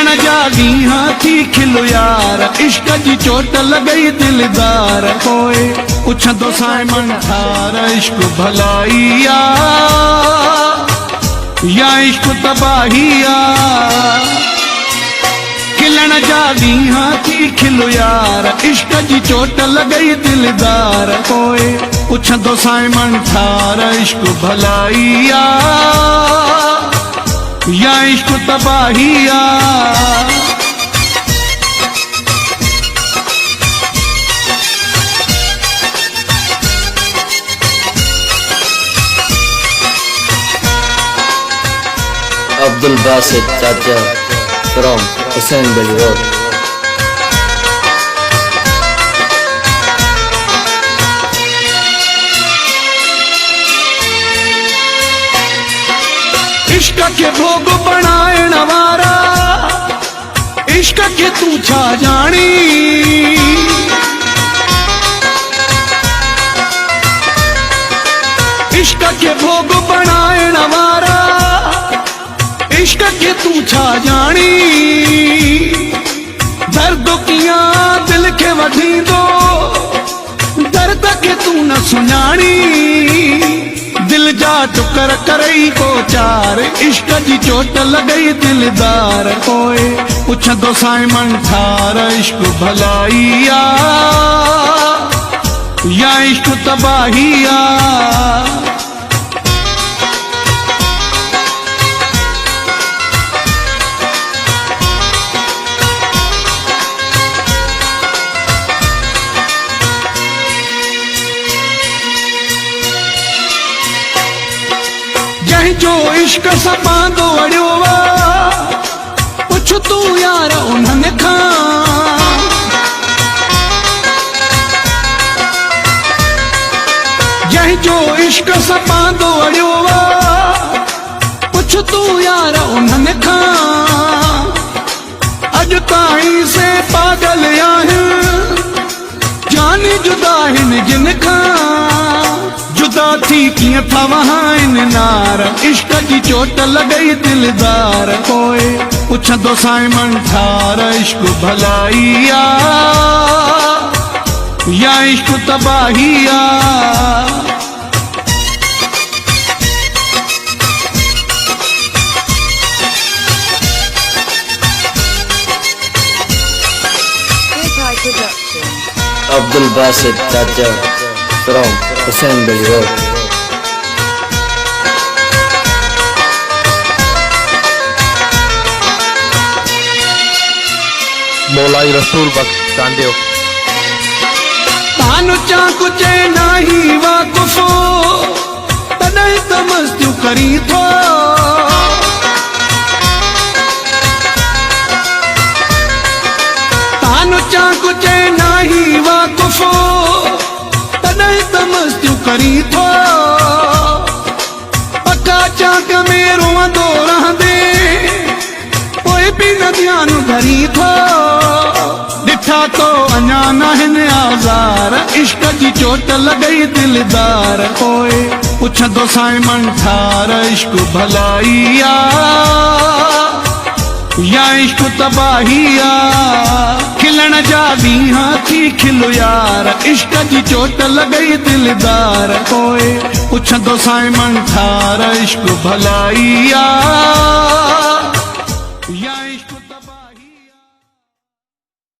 खिलण जा ॾींहं थी खिलो यार, इश्क जी चोट लॻई दिलदार। पोइ पुछंदो साइमन ठार, इश्क भलाई आ या इश्क तबाही आ। खिलण जा ॾींहं थी खिलो यार, इश्क जी चोट लॻई दिलदार। पोइ पुछंदो साइमन ठार, इश्क भलाई आ या इश्क तबाही आ। Abdul Basit Chacha from Hussain Belly Road. इश्क के भोग बनाइण वारा, इश्क के तू छा जानी। इश्क के भोग बनाइण वारा, इश्क के तू छा जानी। दर्द किया दिल के वठींदो, दर्द के तू न सुञाणी। दिल जा टुकर करई को चार, इश्क जी चोट लॻई दिलदार। पोइ पुछंदो साइमन ठार, इश्क भलाई आ या इश्क तबाही आ। जो इश्क सपांदो अड़ियो वा, पुछ तू यार उन्हनि खां। जंहिं जो इश्क सपांदो अड़ियो वा, पुछ तू यार उन्हनि खां। अॼु ताईं से पागल आहिनि, जानी जुदा आहिनि जिन खां। जुदा थी कीअं था वहाइनि नार, इश्क जी चोट लॻई दिलदार। पोइ पुछंदो साइमन ठार, इश्क भलाई आ या इश्क तबाही आ। Abdul Basit Chacha from Hussain Belly Road. मौलाई रसूल बख्श चांडियो। तानु चाकु चे नाही वाकुफ़ो, तॾहिं त मस्तियूं करी थो। तानु चाकु चे नाही वाकुफ़ो, तॾहिं त मस्तियूं करी थो। पका चाक में रोअंदो रहंदे, पोइ बि न ध्यानु धरी थो। ॾिठा तो अञा नाहिनि आज़ार, इश्क जी चोट लॻई दिलदार। पोइ पुछंदो साइमन ठार, इश्क भलाई आ या इश्क तबाही आ। खिलण जा ॾींहं थी खिलो यार, इश्क जी चोट लॻई दिलदार। पोइ पुछंदो साइमन ठार, इश्क भलाई आ